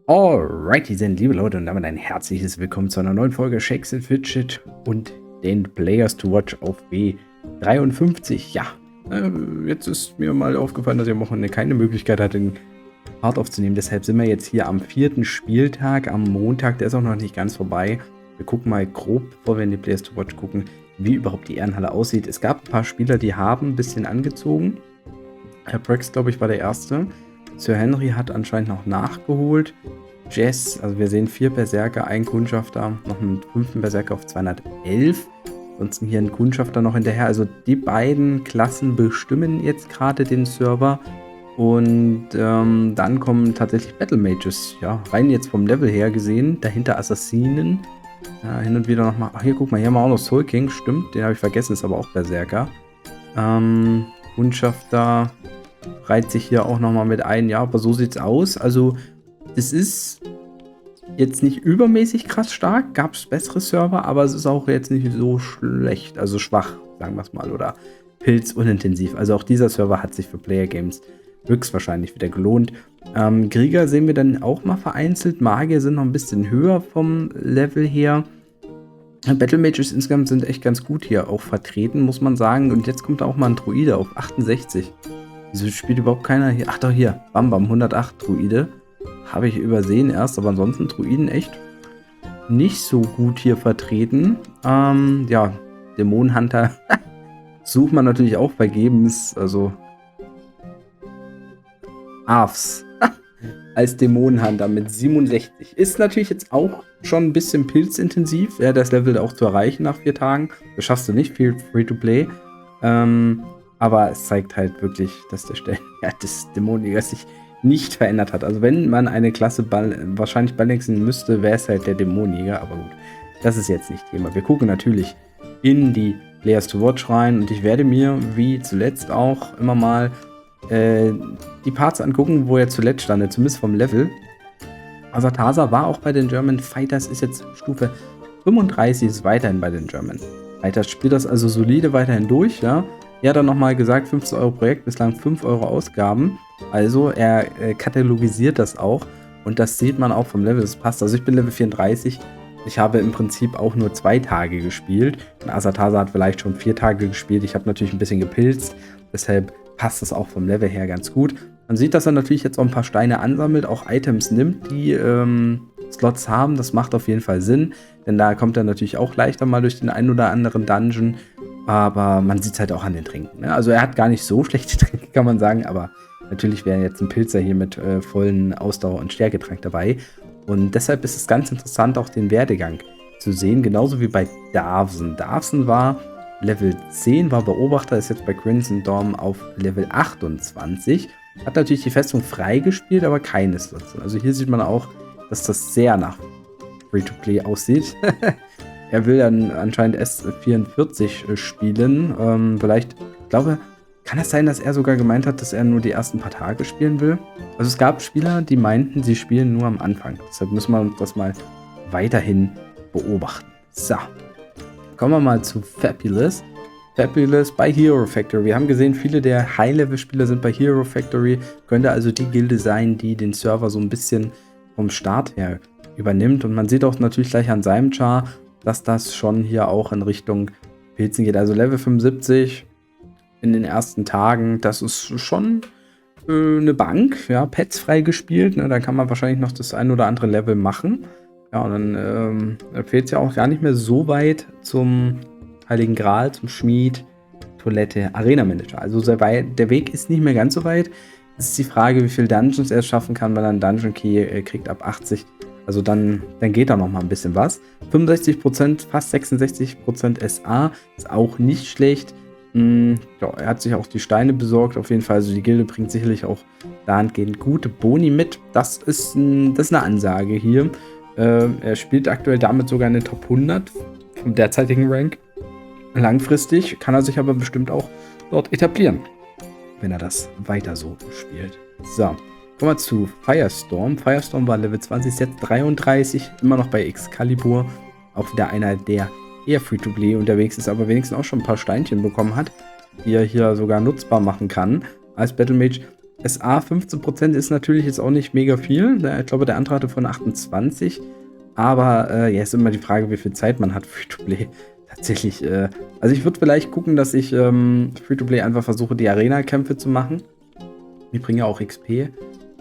Alrighty then, liebe Leute, und damit ein herzliches Willkommen zu einer neuen Folge Shakes and Fidget und den Players to Watch auf W53. Ja, jetzt ist mir mal aufgefallen, dass ich am Wochenende keine Möglichkeit hatte, den Part aufzunehmen. Deshalb sind wir jetzt hier am 4. Spieltag, am Montag. Der ist auch noch nicht ganz vorbei. Wir gucken mal grob, bevor wir in die Players to Watch gucken, wie überhaupt die Ehrenhalle aussieht. Es gab ein paar Spieler, die haben ein bisschen angezogen. Herr Prex, glaube ich, war der Erste. Sir Henry hat anscheinend noch nachgeholt. Jess, also wir sehen 4 Berserker, ein Kundschafter, noch einen 5. Berserker auf 211. Ansonsten hier ein Kundschafter noch hinterher. Also die beiden Klassen bestimmen jetzt gerade den Server. Und dann kommen tatsächlich Battle Mages. Ja, rein jetzt vom Level her gesehen. Dahinter Assassinen. Ja, hin und wieder nochmal. Ach, hier, guck mal, hier haben wir auch noch Soul King. Stimmt, den habe ich vergessen, ist aber auch Berserker. Kundschafter reiht sich hier auch nochmal mit ein. Ja, aber so sieht's aus. Also, es ist jetzt nicht übermäßig krass stark. Gab es bessere Server, aber es ist auch jetzt nicht so schlecht. Also schwach, sagen wir es mal. Oder pilzunintensiv. Also auch dieser Server hat sich für Player Games höchstwahrscheinlich wieder gelohnt. Krieger sehen wir dann auch mal vereinzelt. Magier sind noch ein bisschen höher vom Level her. Battle Mages insgesamt sind echt ganz gut hier auch vertreten, muss man sagen. Und jetzt kommt da auch mal ein Druide auf 68. Wieso spielt überhaupt keiner hier? Ach doch, hier. Bam Bam, 108 Druide. Habe ich übersehen erst, aber ansonsten Druiden echt nicht so gut hier vertreten. Ja, Dämonenhunter sucht man natürlich auch vergebens. Also Arfs als Dämonenhunter mit 67. Ist natürlich jetzt auch schon ein bisschen pilzintensiv, das Level auch zu erreichen nach 4 Tagen. Das schaffst du nicht, viel Free-to-Play. Aber es zeigt halt wirklich, dass der Stellenwert des Dämonenjägers sich nicht verändert hat. Also wenn man eine Klasse wahrscheinlich balancen müsste, wäre es halt der Dämonenjäger. Aber gut, das ist jetzt nicht Thema. Wir gucken natürlich in die Players to Watch rein. Und ich werde mir, wie zuletzt auch, immer mal die Parts angucken, wo er zuletzt stand. Zumindest vom Level. Asatasa war auch bei den German Fighters, ist jetzt Stufe 35, ist weiterhin bei den German Fighters. Spielt das also solide weiterhin durch, ja. Er hat dann nochmal gesagt, 15 Euro Projekt, bislang 5 Euro Ausgaben. Also er katalogisiert das auch. Und das sieht man auch vom Level, das passt. Also ich bin Level 34. Ich habe im Prinzip auch nur 2 Tage gespielt. Und Asatasa hat vielleicht schon 4 Tage gespielt. Ich habe natürlich ein bisschen gepilzt. Deshalb passt das auch vom Level her ganz gut. Man sieht, dass er natürlich jetzt auch ein paar Steine ansammelt, auch Items nimmt, die Slots haben. Das macht auf jeden Fall Sinn. Denn da kommt er natürlich auch leichter mal durch den einen oder anderen Dungeon. Aber man sieht es halt auch an den Trinken. Ne? Also er hat gar nicht so schlechte Tränke, kann man sagen. Aber natürlich wäre jetzt ein Pilzer hier mit vollen Ausdauer- und Stärketrank dabei. Und deshalb ist es ganz interessant, auch den Werdegang zu sehen. Genauso wie bei Darvsen. Darvsen war Level 10, war Beobachter, ist jetzt bei Crimson Dawn auf Level 28. Hat natürlich die Festung freigespielt, aber keine Slots. Also hier sieht man auch, dass das sehr nach Free-to-Play aussieht. Er will dann anscheinend S44 spielen. Vielleicht, ich glaube, kann es sein, dass er sogar gemeint hat, dass er nur die ersten paar Tage spielen will? Also es gab Spieler, die meinten, sie spielen nur am Anfang. Deshalb müssen wir das mal weiterhin beobachten. So, kommen wir mal zu Fabulous. Fabulous bei Hero Factory. Wir haben gesehen, viele der High-Level-Spieler sind bei Hero Factory. Könnte also die Gilde sein, die den Server so ein bisschen vom Start her übernimmt. Und man sieht auch natürlich gleich an seinem Char, dass das schon hier auch in Richtung Pilzen geht. Also Level 75 in den ersten Tagen, das ist schon eine Bank. Ja, Pets freigespielt. Ne? Da kann man wahrscheinlich noch das ein oder andere Level machen. Ja, und dann fehlt es ja auch gar nicht mehr so weit zum Heiligen Gral, zum Schmied, Toilette, Arena Manager. Also der Weg ist nicht mehr ganz so weit. Es ist die Frage, wie viel Dungeons er schaffen kann, weil er einen Dungeon Key kriegt ab 80. Also dann geht da noch mal ein bisschen was. 65%, fast 66% SA ist auch nicht schlecht. Ja, er hat sich auch die Steine besorgt, auf jeden Fall. Also die Gilde bringt sicherlich auch dahingehend gute Boni mit. Das ist eine Ansage hier. Er spielt aktuell damit sogar in den Top 100 vom derzeitigen Rank. Langfristig kann er sich aber bestimmt auch dort etablieren, wenn er das weiter so spielt. So, kommen wir zu Firestorm. Firestorm war Level 20, jetzt 33, immer noch bei Excalibur. Auch wieder einer, der eher Free-to-Play unterwegs ist, aber wenigstens auch schon ein paar Steinchen bekommen hat, die er hier sogar nutzbar machen kann als Battle Mage. SA 15% ist natürlich jetzt auch nicht mega viel. Ich glaube, der andere hatte von 28. Aber ja, ist immer die Frage, wie viel Zeit man hat, Free-to-Play. Tatsächlich, also ich würde vielleicht gucken, dass ich Free-to-Play einfach versuche, die Arena-Kämpfe zu machen. Die bringen ja auch XP.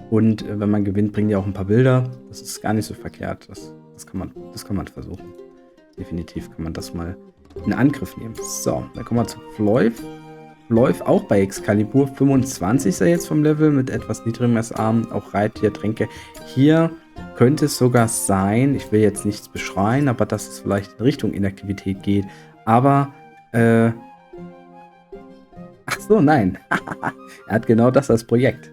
Und wenn man gewinnt, bringen die auch ein paar Bilder. Das ist gar nicht so verkehrt. Das kann man versuchen. Definitiv kann man das mal in Angriff nehmen. So, dann kommen wir zu Floyd. Floyd auch bei Excalibur. 25 ist er jetzt vom Level mit etwas niedrigem SA. Auch Reittier, Tränke. Hier könnte es sogar sein, ich will jetzt nichts beschreien, aber dass es vielleicht in Richtung Inaktivität geht. Aber, ach so, nein. Er hat genau das als Projekt.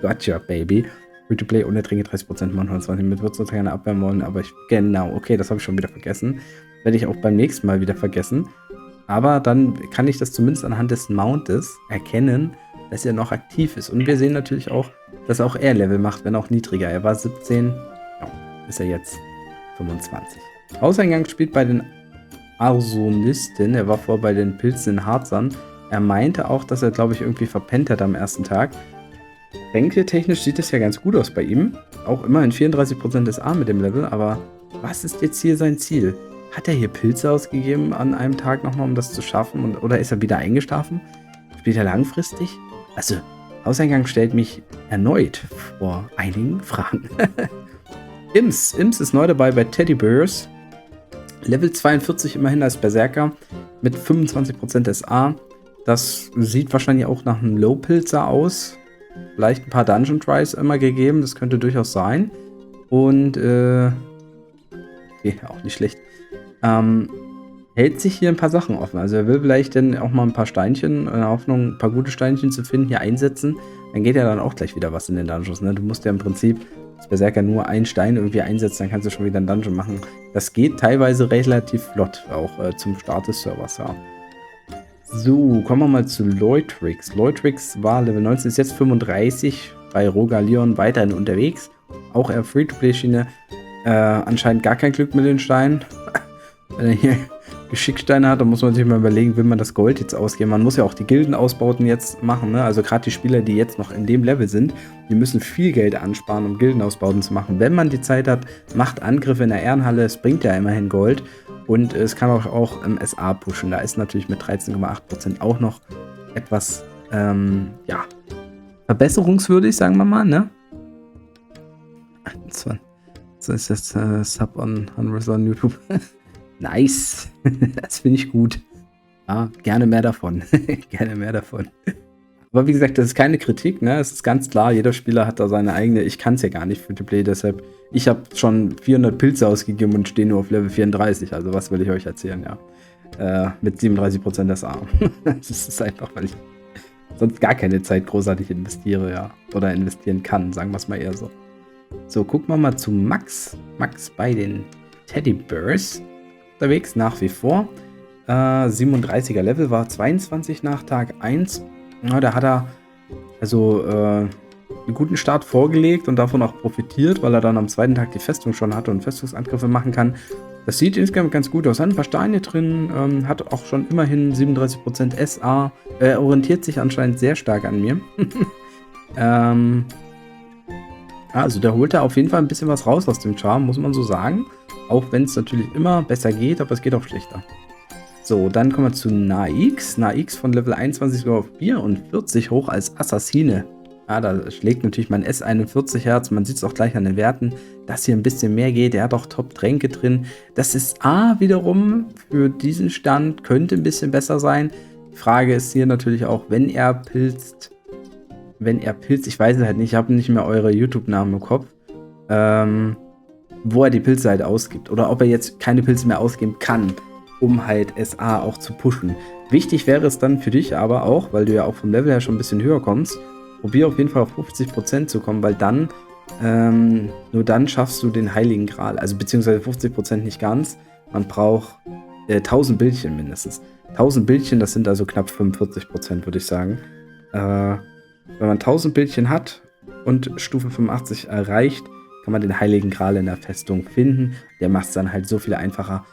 Gotcha, Baby. Free-to-Play ohne Tränke 30% Mann 120 mit Würzung gerne abwehren wollen, aber genau, okay, das habe ich schon wieder vergessen. Werde ich auch beim nächsten Mal wieder vergessen. Aber dann kann ich das zumindest anhand des Mountes erkennen, dass er noch aktiv ist. Und wir sehen natürlich auch, dass auch er Level macht, wenn auch niedriger. Er war 17, ja, ist er jetzt 25. Hauseingang spielt bei den Arsonisten. Er war vor bei den Pilzen in Harzern. Er meinte auch, dass er, glaube ich, irgendwie verpennt hat am ersten Tag. Technisch sieht es ja ganz gut aus bei ihm. Auch immerhin 34% SA mit dem Level. Aber was ist jetzt hier sein Ziel? Hat er hier Pilze ausgegeben an einem Tag nochmal, um das zu schaffen? Oder ist er wieder eingeschlafen? Spielt er langfristig? Also, Hauseingang stellt mich erneut vor einigen Fragen. Ims ist neu dabei bei Teddy Bears. Level 42 immerhin als Berserker mit 25% SA. Das sieht wahrscheinlich auch nach einem Low-Pilzer aus. Vielleicht ein paar Dungeon Tries immer gegeben, das könnte durchaus sein. Und, okay, auch nicht schlecht. Hält sich hier ein paar Sachen offen. Also er will vielleicht dann auch mal ein paar Steinchen, in der Hoffnung, ein paar gute Steinchen zu finden, hier einsetzen. Dann geht ja dann auch gleich wieder was in den Dungeons. Ne? Du musst ja im Prinzip als Berserker nur einen Stein irgendwie einsetzen, dann kannst du schon wieder einen Dungeon machen. Das geht teilweise relativ flott, auch zum Start des Servers. Ja. So, kommen wir mal zu Leutrix. Leutrix war Level 19, ist jetzt 35, bei Rogalion weiterhin unterwegs. Auch er Free-to-Play-Schiene. Anscheinend gar kein Glück mit den Steinen. Wenn er hier Geschicksteine hat, dann muss man sich mal überlegen, will man das Gold jetzt ausgeben. Man muss ja auch die Gildenausbauten jetzt machen. Ne? Also gerade die Spieler, die jetzt noch in dem Level sind, die müssen viel Geld ansparen, um Gildenausbauten zu machen. Wenn man die Zeit hat, macht Angriffe in der Ehrenhalle. Es bringt ja immerhin Gold. Und es kann auch im SA pushen. Da ist natürlich mit 13,8% auch noch etwas, ja, verbesserungswürdig, sagen wir mal, ne? So ist das Sub on YouTube. Nice. Das finde ich gut. Ja, gerne mehr davon. Gerne mehr davon. Aber wie gesagt, das ist keine Kritik, ne? Es ist ganz klar, jeder Spieler hat da seine eigene. Ich kann es ja gar nicht für Free-to-Play, deshalb. Ich habe schon 400 Pilze ausgegeben und stehe nur auf Level 34. Also, was will ich euch erzählen, ja? Mit 37% SA. Das ist einfach, weil ich sonst gar keine Zeit großartig investiere, ja. Oder investieren kann, sagen wir es mal eher so. So, gucken wir mal zu Max. Max bei den Teddy Bears unterwegs, nach wie vor. 37er Level, war 22 nach Tag 1. Ja, da hat er also einen guten Start vorgelegt und davon auch profitiert, weil er dann am zweiten Tag die Festung schon hatte und Festungsangriffe machen kann. Das sieht insgesamt ganz gut aus. Hat ein paar Steine drin, hat auch schon immerhin 37% SA. Orientiert sich anscheinend sehr stark an mir. Also da holt er auf jeden Fall ein bisschen was raus aus dem Charme, muss man so sagen. Auch wenn es natürlich immer besser geht, aber es geht auch schlechter. So, dann kommen wir zu Naix. Naix von Level 21 sogar auf 44 hoch als Assassine. Ja, da schlägt natürlich mein S41 Herz. Man sieht es auch gleich an den Werten, dass hier ein bisschen mehr geht. Er hat auch Top-Tränke drin. Das ist wiederum für diesen Stand könnte ein bisschen besser sein. Die Frage ist hier natürlich auch, wenn er pilzt, ich weiß es halt nicht, ich habe nicht mehr eure YouTube-Namen im Kopf, wo er die Pilze halt ausgibt. Oder ob er jetzt keine Pilze mehr ausgeben kann, um halt SA auch zu pushen. Wichtig wäre es dann für dich aber auch, weil du ja auch vom Level her schon ein bisschen höher kommst, probier auf jeden Fall auf 50% zu kommen, weil dann, nur dann schaffst du den Heiligen Gral. Also beziehungsweise 50% nicht ganz. Man braucht 1000 Bildchen mindestens. 1000 Bildchen, das sind also knapp 45%, würde ich sagen. Wenn man 1000 Bildchen hat und Stufe 85 erreicht, kann man den Heiligen Gral in der Festung finden. Der macht es dann halt so viel einfacher,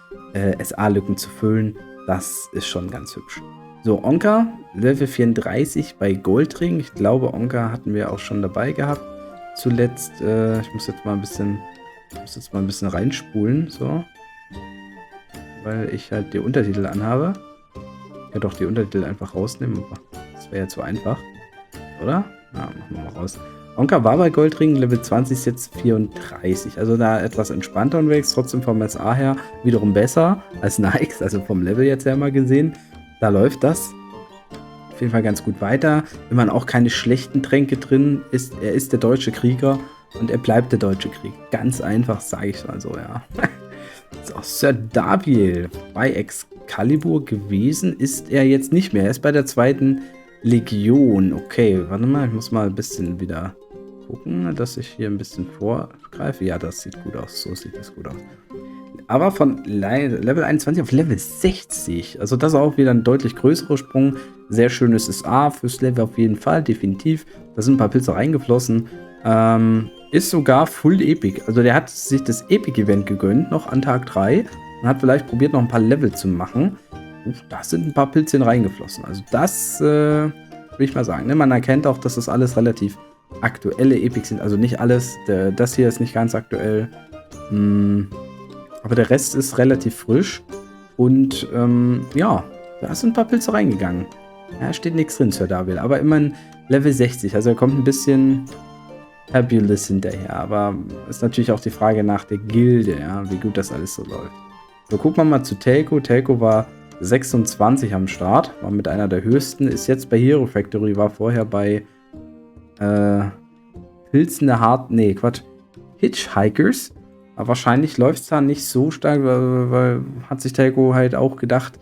SA-Lücken zu füllen. Das ist schon ganz hübsch. So, Onka, Level 34 bei Goldring. Ich glaube, Onka hatten wir auch schon dabei gehabt. Zuletzt, ich muss jetzt mal ein bisschen reinspulen, so. Weil ich halt die Untertitel anhabe. Ich kann doch die Untertitel einfach rausnehmen. Das wäre ja zu einfach. Oder? Ja, machen wir mal raus. Onka war bei Goldring, Level 20 ist jetzt 34. Also da etwas entspannter unterwegs, trotzdem vom SA her wiederum besser als Nikes, also vom Level jetzt her mal gesehen. Da läuft das auf jeden Fall ganz gut weiter. Wenn man auch keine schlechten Tränke drin ist, er ist der deutsche Krieger und er bleibt der deutsche Krieger. Ganz einfach, sage ich mal so, ja. So, Sir Daviel bei Excalibur gewesen ist er jetzt nicht mehr. Er ist bei der 2. Legion. Okay, warte mal, ich muss mal ein bisschen wieder gucken, dass ich hier ein bisschen vorgreife. Ja, das sieht gut aus. So sieht das gut aus. Aber von Level 21 auf Level 60. Also das ist auch wieder ein deutlich größerer Sprung. Sehr schönes SA fürs Level auf jeden Fall, definitiv. Da sind ein paar Pilze reingeflossen. Ist sogar Full Epic. Also der hat sich das Epic-Event gegönnt, noch an Tag 3. Und hat vielleicht probiert, noch ein paar Level zu machen. Da sind ein paar Pilzchen reingeflossen. Also das will ich mal sagen. Ne? Man erkennt auch, dass das alles relativ aktuelle Epics sind. Also nicht alles. Das hier ist nicht ganz aktuell. Aber der Rest ist relativ frisch. Und ja, da sind ein paar Pilze reingegangen. Ja, steht nichts drin, Sir Daviel. Aber immerhin Level 60. Also er kommt ein bisschen Fabulous hinterher. Aber ist natürlich auch die Frage nach der Gilde, ja, wie gut das alles so läuft. So, gucken wir mal zu Telco. Telco war 26 am Start. War mit einer der höchsten. Ist jetzt bei Hero Factory. War vorher bei Pilzende Hard... Nee, Quatsch. Hitchhikers. Aber wahrscheinlich läuft es da nicht so stark, weil hat sich Telco halt auch gedacht,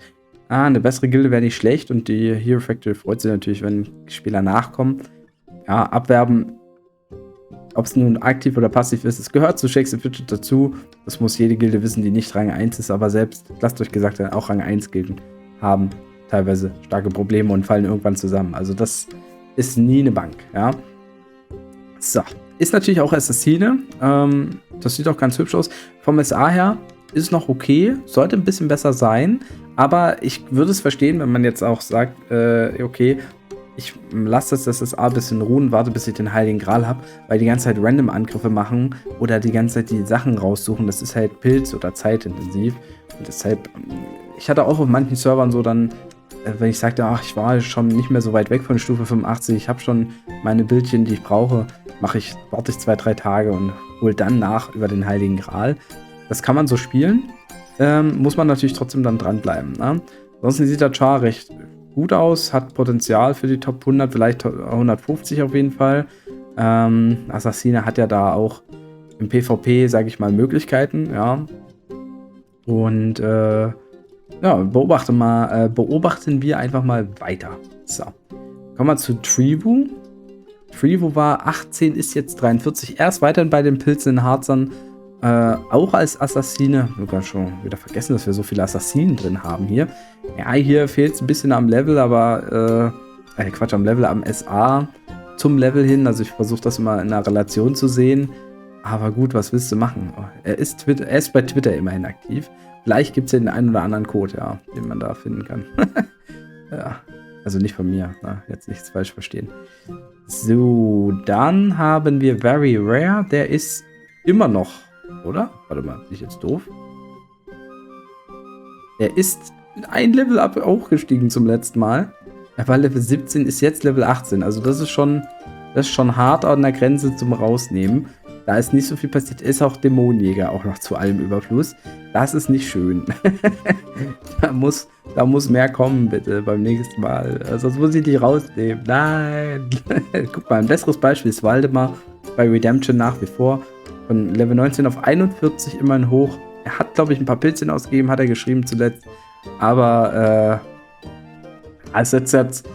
eine bessere Gilde wäre nicht schlecht und die Hero Factory freut sich natürlich, wenn Spieler nachkommen. Ja, abwerben, ob es nun aktiv oder passiv ist, es gehört zu Shakes and Fidget dazu. Das muss jede Gilde wissen, die nicht Rang 1 ist, aber selbst, lasst euch gesagt werden, auch Rang 1 Gilden haben teilweise starke Probleme und fallen irgendwann zusammen. Also das ist nie eine Bank, ja. So. Ist natürlich auch Assassine. Das sieht auch ganz hübsch aus. Vom SA her ist es noch okay. Sollte ein bisschen besser sein. Aber ich würde es verstehen, wenn man jetzt auch sagt, okay, ich lasse das SA ein bisschen ruhen, warte, bis ich den Heiligen Gral habe, weil die ganze Zeit random Angriffe machen oder die ganze Zeit die Sachen raussuchen. Das ist halt Pilz- oder zeitintensiv. Und deshalb, ich hatte auch auf manchen Servern so dann, wenn ich sagte, ach, ich war schon nicht mehr so weit weg von Stufe 85, ich habe schon meine Bildchen, die ich brauche, warte ich 2-3 Tage und hole dann nach über den Heiligen Gral. Das kann man so spielen, muss man natürlich trotzdem dann dranbleiben. Ne? Ansonsten sieht der Char recht gut aus, hat Potenzial für die Top 100, vielleicht 150 auf jeden Fall. Assassine hat ja da auch im PvP, sage ich mal, Möglichkeiten, ja. Und ja, beobachten wir einfach mal weiter. So. Kommen wir zu Trivu. Trivu war 18, ist jetzt 43. Er ist weiterhin bei den Pilzen in Harzern. Auch als Assassine. Ich habe schon wieder vergessen, dass wir so viele Assassinen drin haben hier. Ja, hier fehlt es ein bisschen am Level, aber am Level, am SA zum Level hin. Also ich versuche das immer in einer Relation zu sehen. Aber gut, was willst du machen? Er ist bei Twitter immerhin aktiv. Vielleicht gibt es ja den einen oder anderen Code, ja, den man da finden kann. Ja, also nicht von mir, na, jetzt nichts falsch verstehen. So, dann haben wir Very Rare. Der ist immer noch, oder? Warte mal, bin ich jetzt doof? Er ist ein Level up hochgestiegen zum letzten Mal. Er war Level 17, ist jetzt Level 18. Also das ist schon hart an der Grenze zum Rausnehmen. Da ist nicht so viel passiert. Ist auch Dämonenjäger auch noch zu allem Überfluss. Das ist nicht schön. da muss mehr kommen, bitte, beim nächsten Mal. Sonst muss ich die rausnehmen. Nein. Guck mal, ein besseres Beispiel ist Waldemar bei Redemption nach wie vor. Von Level 19 auf 41 immerhin hoch. Er hat, glaube ich, ein paar Pilzchen ausgegeben, hat er geschrieben zuletzt. Aber, also jetzt,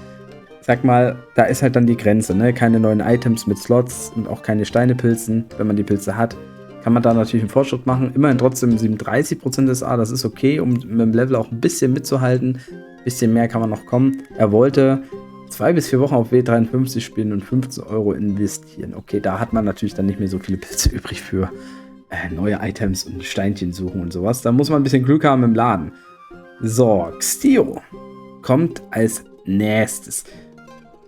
sag mal, da ist halt dann die Grenze, ne? Keine neuen Items mit Slots und auch keine Steinepilzen. Wenn man die Pilze hat, kann man da natürlich einen Fortschritt machen. Immerhin trotzdem 37% des A, das ist okay, um mit dem Level auch ein bisschen mitzuhalten. Ein bisschen mehr kann man noch kommen. Er wollte 2 bis 4 Wochen auf W53 spielen und 15 € investieren. Okay, da hat man natürlich dann nicht mehr so viele Pilze übrig für neue Items und Steinchen suchen und sowas. Da muss man ein bisschen Glück haben im Laden. So, Xtio kommt als nächstes.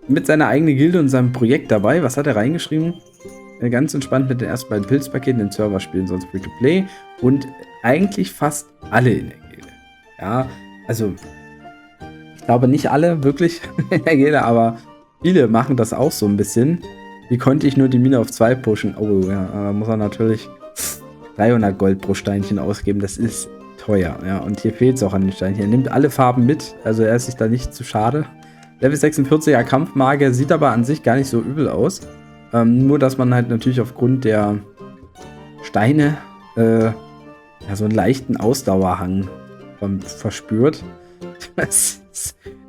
Mit seiner eigenen Gilde und seinem Projekt dabei. Was hat er reingeschrieben? Ganz entspannt mit den ersten beiden Pilzpaketen, den Server spielen, sonst Free-to-Play. Und eigentlich fast alle in der Gilde. Ja, also ich glaube nicht alle wirklich in der Gilde, aber viele machen das auch so ein bisschen. Wie konnte ich nur die Mine auf 2 pushen? Oh ja, da muss er natürlich 300 Gold pro Steinchen ausgeben. Das ist teuer. Ja, und hier fehlt es auch an den Steinchen. Er nimmt alle Farben mit, also er ist sich da nicht zu schade. Level 46er Kampfmagier, sieht aber an sich gar nicht so übel aus. Nur, dass man halt natürlich aufgrund der Steine ja, so einen leichten Ausdauerhang verspürt. Das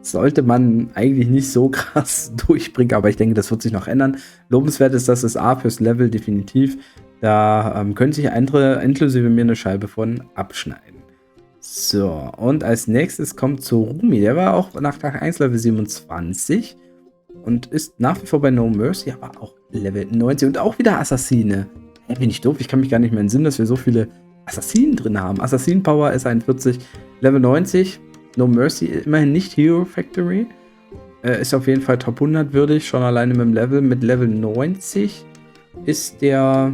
sollte man eigentlich nicht so krass durchbringen, aber ich denke, das wird sich noch ändern. Lobenswert ist, dass das A fürs Level definitiv. Da können sich andere, inklusive mir, eine Scheibe von abschneiden. So, und als nächstes kommt Tsurumi. Der war auch nach Tag 1 Level 27 und ist nach wie vor bei No Mercy, aber auch Level 90 und auch wieder Assassine. Hey, bin ich doof? Ich kann mich gar nicht mehr entsinnen, dass wir so viele Assassinen drin haben. Assassin Power ist 41, Level 90. No Mercy, immerhin nicht Hero Factory. Ist auf jeden Fall Top 100 würdig, schon alleine mit dem Level. Mit Level 90 ist der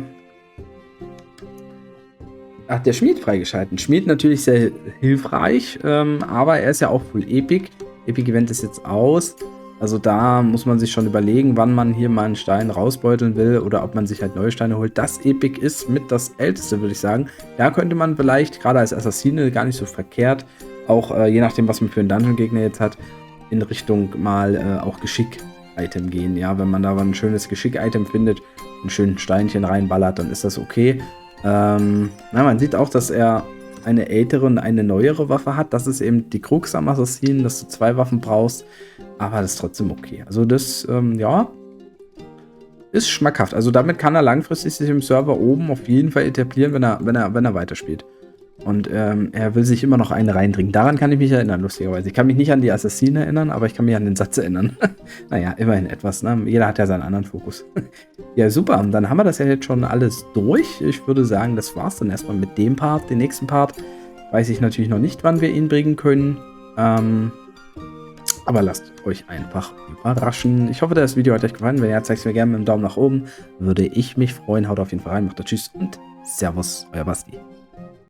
Schmied freigeschalten. Schmied natürlich sehr hilfreich, aber er ist ja auch Full Epic. Epic Event ist jetzt aus. Also da muss man sich schon überlegen, wann man hier mal einen Stein rausbeuteln will oder ob man sich halt neue Steine holt. Das Epic ist mit das älteste, würde ich sagen. Da könnte man vielleicht, gerade als Assassine, gar nicht so verkehrt, auch je nachdem, was man für einen Dungeon-Gegner jetzt hat, in Richtung mal auch Geschick-Item gehen. Ja, wenn man da ein schönes Geschick-Item findet, ein schönes Steinchen reinballert, dann ist das okay. Man sieht auch, dass er eine ältere und eine neuere Waffe hat. Das ist eben die Krux am Assassinen, dass du 2 Waffen brauchst. Aber das ist trotzdem okay. Also das, ja, ist schmackhaft. Also damit kann er langfristig sich im Server oben auf jeden Fall etablieren, wenn er weiterspielt. Und er will sich immer noch eine reindringen. Daran kann ich mich erinnern, lustigerweise. Ich kann mich nicht an die Assassinen erinnern, aber ich kann mich an den Satz erinnern. Naja, immerhin etwas, ne? Jeder hat ja seinen anderen Fokus. Ja, super. Dann haben wir das ja jetzt schon alles durch. Ich würde sagen, das war's dann erstmal mit dem Part. Den nächsten Part weiß ich natürlich noch nicht, wann wir ihn bringen können. Aber lasst euch einfach überraschen. Ich hoffe, das Video hat euch gefallen. Wenn ja, zeigt es mir gerne mit einem Daumen nach oben. Würde ich mich freuen. Haut auf jeden Fall rein. Macht das Tschüss und Servus, euer Basti.